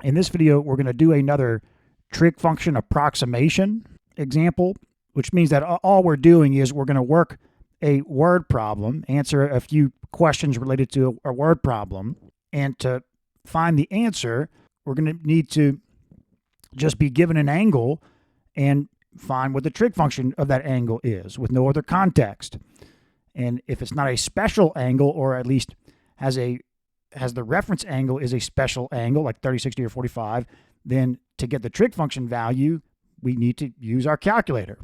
In this video, we're going to do another trig function approximation example, which means that all we're doing is we're going to work a word problem, answer a few questions related to a word problem, and to find the answer, we're going to need to just be given an angle and find what the trig function of that angle is with no other context. And if it's not a special angle, or at least has the reference angle is a special angle like 30, 60, or 45, then to get the trig function value, we need to use our calculator.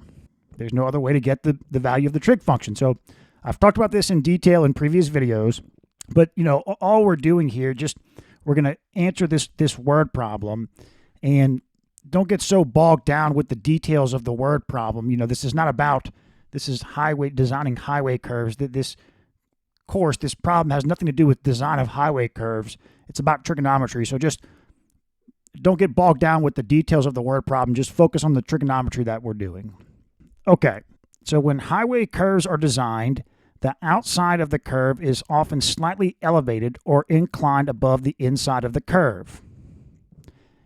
There's no other way to get the value of the trig function. So I've talked about this in detail in previous videos, but all we're doing here, we're going to answer this word problem, and don't get so bogged down with the details of the word problem. This is designing highway curves. This problem has nothing to do with design of highway curves. It's about trigonometry. So just don't get bogged down with the details of the word problem. Just focus on the trigonometry that we're doing. Okay, so when highway curves are designed, the outside of the curve is often slightly elevated or inclined above the inside of the curve.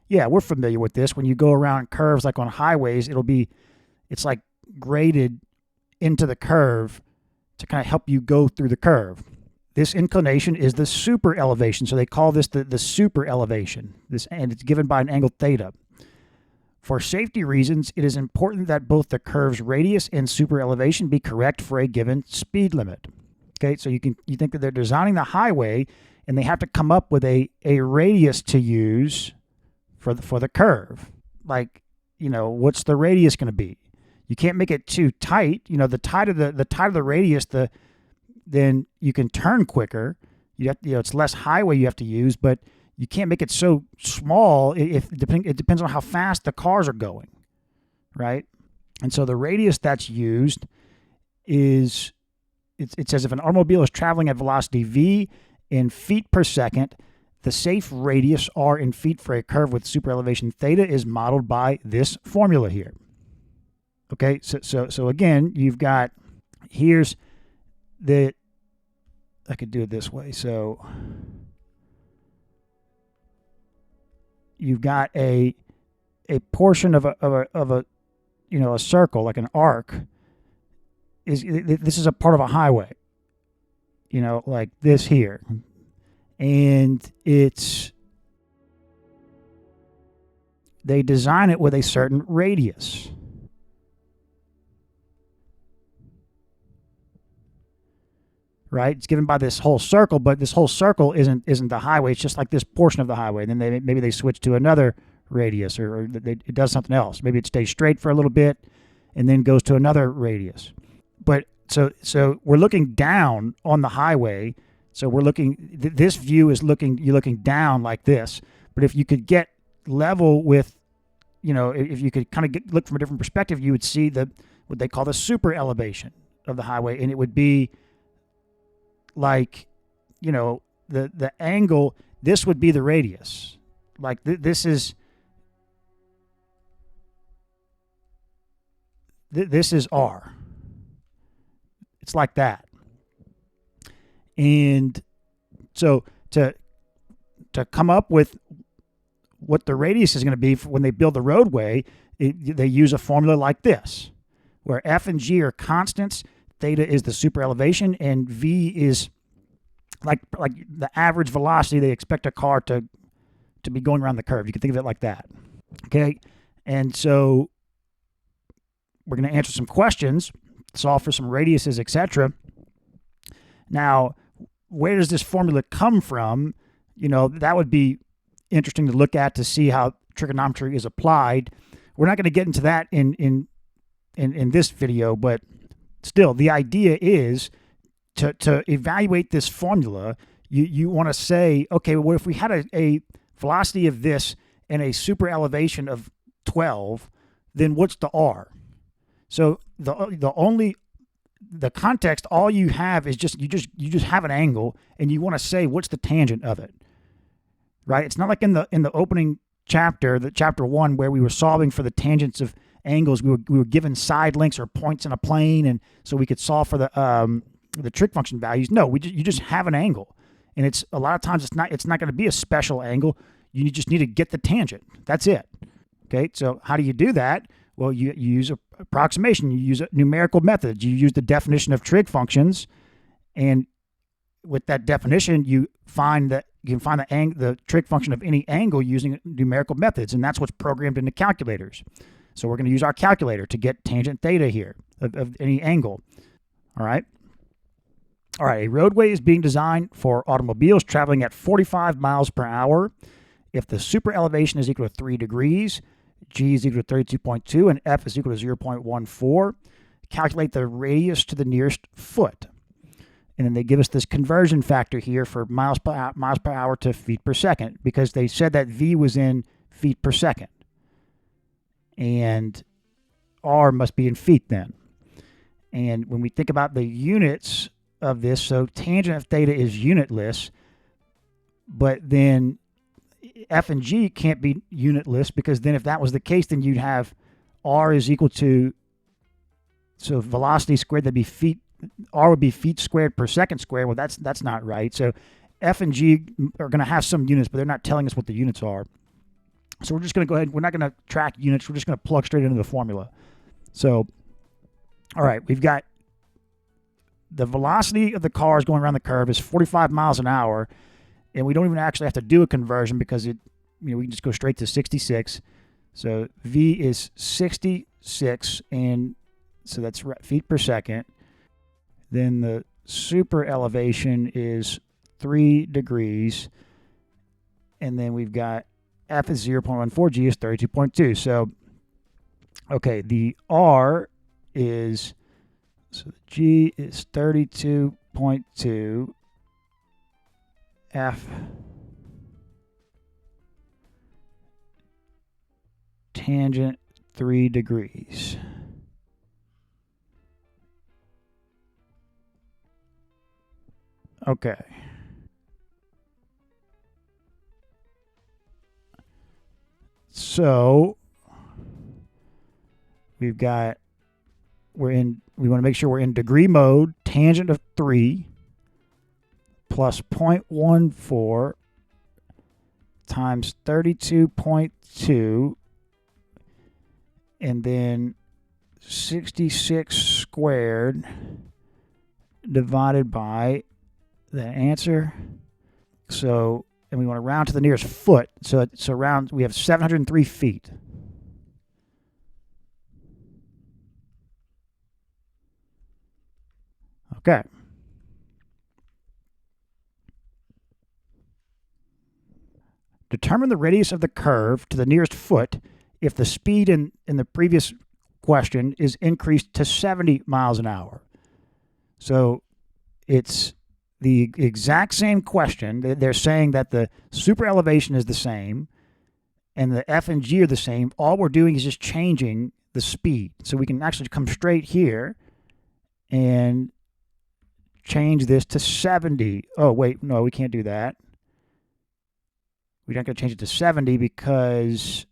Yeah, we're familiar with this. When you go around curves like on highways, it's like graded into the curve to kind of help you go through the curve. This inclination is the superelevation. So they call this the superelevation. And it's given by an angle theta. For safety reasons, it is important that both the curve's radius and superelevation be correct for a given speed limit. Okay, so you think that they're designing the highway and they have to come up with a radius to use for the curve. Like, what's the radius going to be? You can't make it too tight. The tighter the radius, then you can turn quicker. It's less highway you have to use, but you can't make it so small. It depends on how fast the cars are going, right? And so the radius that's used is, it says if an automobile is traveling at velocity v in feet per second, the safe radius r in feet for a curve with superelevation theta is modeled by this formula here. Okay, so again, you've got, I could do it this way. So you've got a portion of a circle, like an arc. This is a part of a highway, like this here, and they design it with a certain radius. Right? It's given by this whole circle, but this whole circle isn't the highway. It's just like this portion of the highway. And then maybe they switch to another radius, or it does something else. Maybe it stays straight for a little bit and then goes to another radius. But so we're looking down on the highway. So we're looking, this view is you're looking down like this. But if you could get level with, if you could kind of look from a different perspective, you would see what they call the super elevation of the highway. And it would be like, the angle, this would be the radius. Like this is R. It's like that. And so to come up with what the radius is going to be when they build the roadway, they use a formula like this, where F and G are constants, theta is the superelevation, and V is like the average velocity they expect a car to be going around the curve. You can think of it like that. Okay? And so we're going to answer some questions, solve for some radiuses, etc. Now, where does this formula come from? That would be interesting to look at to see how trigonometry is applied. We're not going to get into that in this video, but still, the idea is to evaluate this formula. You want to say, okay, well, if we had a velocity of this and a super elevation of 12, then what's the R? So the context, all you have is you just have an angle, and you want to say what's the tangent of it, right? It's not like in the opening chapter, chapter 1, where we were solving for the tangents of angles. We were given side lengths or points in a plane, and so we could solve for the trig function values. No, you just have an angle, and it's a lot of times it's not going to be a special angle. You just need to get the tangent. That's it. Okay, so how do you do that? Well, you use an approximation. You use a numerical method. You use the definition of trig functions, and with that definition, you can find the trig function of any angle using numerical methods, and that's what's programmed into calculators. So we're going to use our calculator to get tangent theta here of any angle. All right. All right, a roadway is being designed for automobiles traveling at 45 miles per hour. If the superelevation is equal to 3 degrees, G is equal to 32.2, and F is equal to 0.14, calculate the radius to the nearest foot. And then they give us this conversion factor here for miles per hour to feet per second, because they said that V was in feet per second. And R must be in feet then. And when we think about the units of this, so tangent of theta is unitless, but then F and G can't be unitless, because then if that was the case, then you'd have R is equal to, so velocity squared, that'd be feet, R would be feet squared per second squared. Well, that's not right. So F and G are going to have some units, but they're not telling us what the units are. So we're just going to go ahead, we're not going to track units, we're just going to plug straight into the formula. So, all right, we've got the velocity of the cars going around the curve is 45 miles an hour, and we don't even actually have to do a conversion because we can just go straight to 66. So V is 66, and so that's feet per second. Then the super elevation is 3 degrees, and then we've got F is 0.14, G is 32.2. So, okay, the R is, so G is 32.2, F tangent 3 degrees. Okay. So we've got, we want to make sure we're in degree mode. Tangent of 3 plus 0.14 times 32.2, and then 66 squared divided by the answer. So, and we want to round to the nearest foot. So it's around, we have 703 feet. Okay. Determine the radius of the curve to the nearest foot if the speed in the previous question is increased to 70 miles an hour. So it's the exact same question. They're saying that the super elevation is the same and the F and G are the same. All we're doing is just changing the speed. So we can actually come straight here and change this to 70. Oh, wait, no, we can't do that. We're not going to change it to 70 because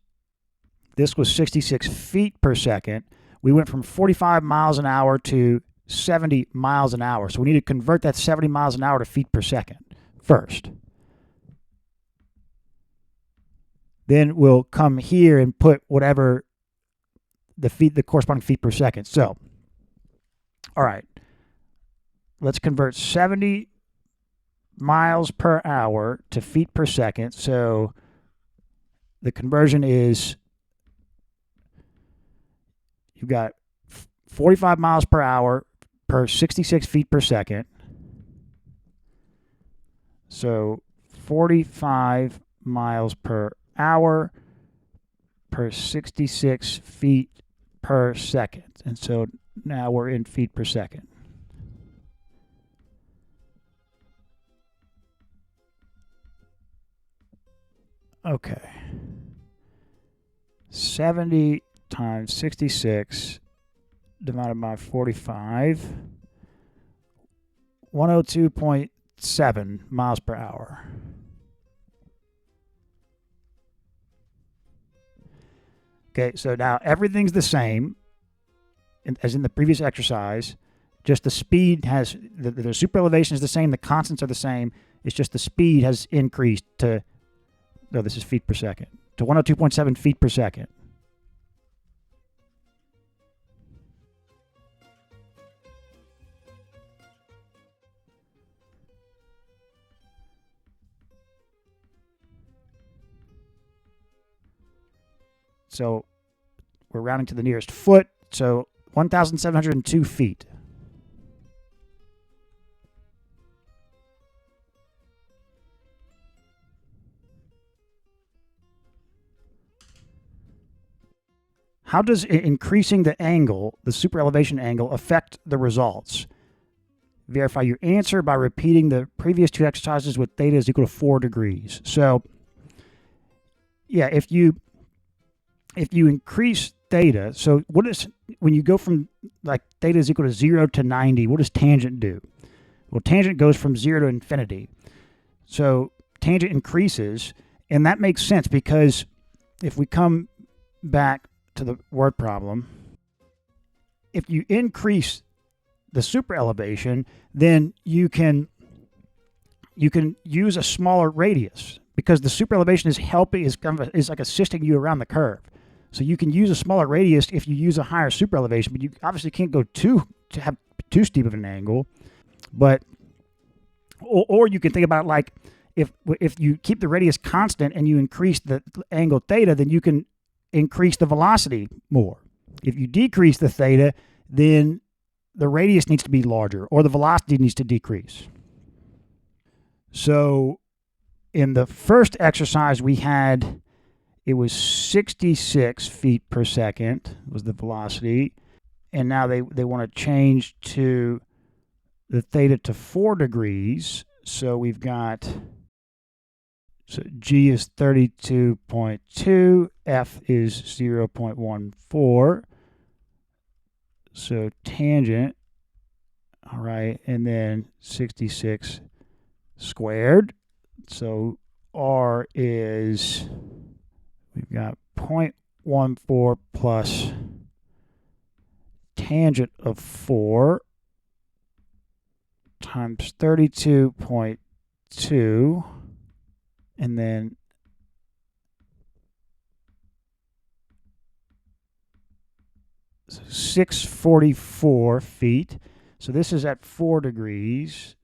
this was 66 feet per second. We went from 45 miles an hour to 70 miles an hour. So we need to convert that 70 miles an hour to feet per second first. Then we'll come here and put whatever the corresponding feet per second. So, all right, let's convert 70 miles per hour to feet per second. So the conversion is, you've got 45 miles per hour per 66 feet per second. So 45 miles per hour per 66 feet per second. And so now we're in feet per second. Okay. 70 times 66 divided by 45, 102.7 miles per hour. Okay, so now everything's the same as in the previous exercise. Just the speed has, the super elevation is the same, the constants are the same. It's just the speed has increased to no, this is feet per second, to 102.7 feet per second. So we're rounding to the nearest foot, so 1,702 feet. How does increasing the angle, the superelevation angle, affect the results? Verify your answer by repeating the previous two exercises with theta is equal to 4 degrees. So, yeah, if you increase theta, so what is, when you go from like theta is equal to 0 to 90, what does tangent do? Well, tangent goes from 0 to infinity. So tangent increases, and that makes sense because if we come back to the word problem, if you increase the superelevation, then you can use a smaller radius because the superelevation is helping, is like assisting you around the curve. So you can use a smaller radius if you use a higher superelevation, but you obviously can't go to have too steep of an angle. But or you can think about it like if you keep the radius constant and you increase the angle theta, then you can increase the velocity more. If you decrease the theta, then the radius needs to be larger or the velocity needs to decrease. So in the first exercise we had, it was 66 feet per second was the velocity. And now they want to change to the theta to 4 degrees. So we've got, so G is 32.2, F is 0.14. So tangent, all right, and then 66 squared. So R is, we've got 0.14 plus tangent of 4 times 32.2, and then so 644 feet. So this is at 4 degrees.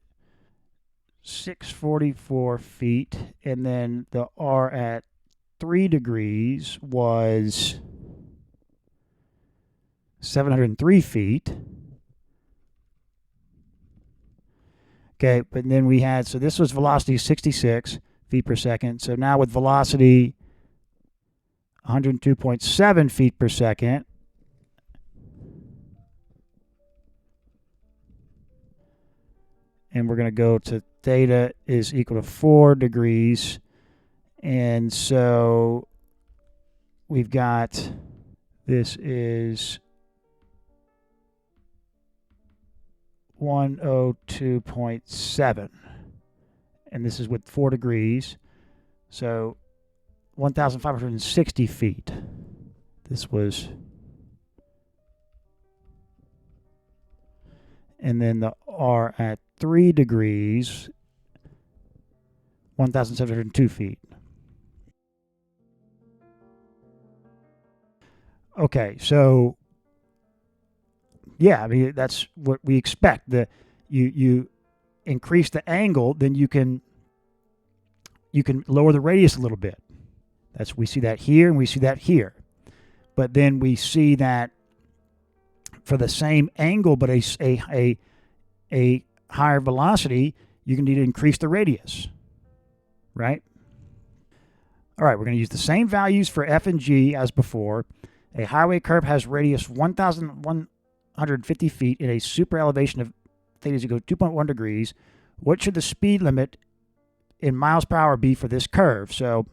644 feet, and then the R at 3 degrees was 703 feet. Okay, but then we had, so this was velocity 66 feet per second. So now with velocity 102.7 feet per second, and we're going to go to theta is equal to 4 degrees. And so we've got, this is 102.7. And this is with 4 degrees. So 1,560 feet. This was, and then the R at 3 degrees, 1,702 feet. Okay, so yeah, I mean that's what we expect. You increase the angle, then you can lower the radius a little bit. We see that here and we see that here. But then we see that for the same angle but a higher velocity, you can need to increase the radius, right? All right, we're going to use the same values for F and G as before. A highway curve has radius 1,150 feet in a superelevation of theta is equal to 2.1 degrees. What should the speed limit in miles per hour be for this curve? So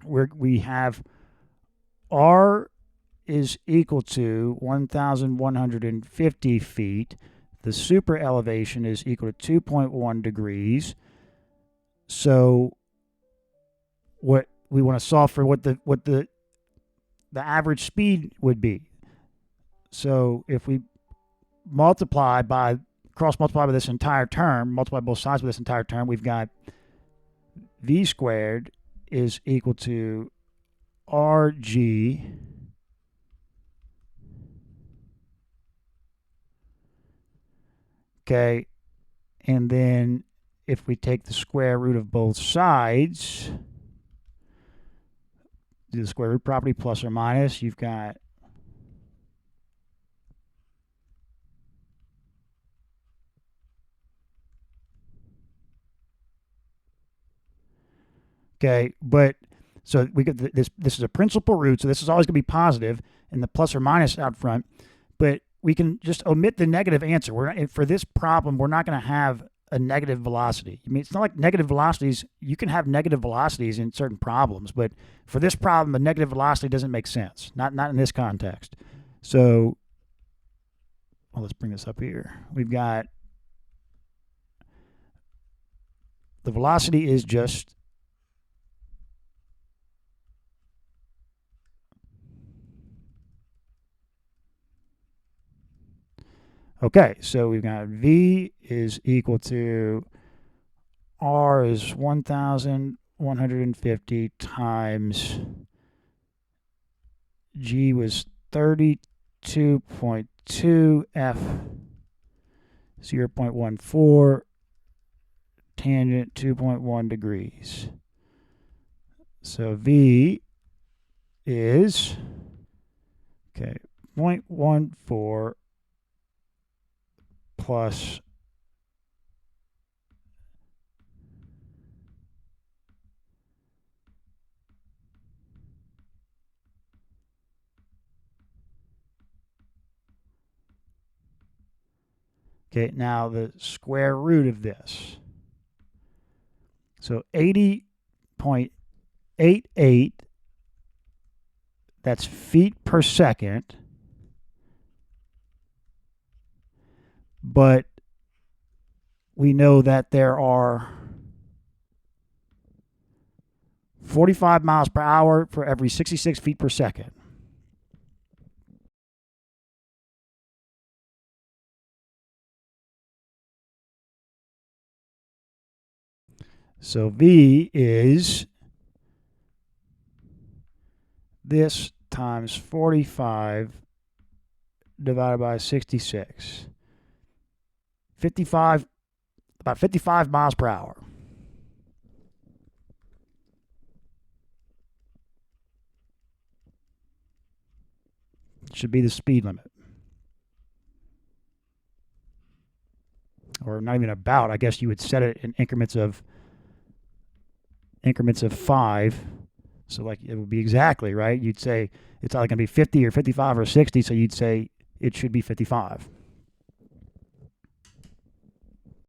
we have R is equal to 1,150 feet. The superelevation is equal to 2.1 degrees. So what we want to solve for what the average speed would be. So if we multiply by, cross multiply by this entire term, multiply both sides with this entire term, we've got v squared is equal to RG okay, and then if we take the square root of both sides, do the square root property plus or minus, you've got okay, but so we get this is a principal root, so this is always going to be positive and the plus or minus out front, but we can just omit the negative answer. We're not, for this problem, we're not going to have a negative velocity. I mean, it's not like negative velocities. You can have negative velocities in certain problems, but for this problem, a negative velocity doesn't make sense. Not in this context. So, well, let's bring this up here. We've got the velocity is just okay, so we've got V is equal to R is 1,150 times G was 32.2 F 0.14 tangent 2.1 degrees. So V is okay 0.14 plus okay, now the square root of this. So 80.88, that's feet per second. But we know that there are 45 miles per hour for every 66 feet per second. So V is this times 45 divided by 66. 55, about 55 miles per hour. Should be the speed limit. Or not even about, I guess you would set it in increments of 5. So like it would be exactly, right? You'd say it's either going to be 50 or 55 or 60, so you'd say it should be 55.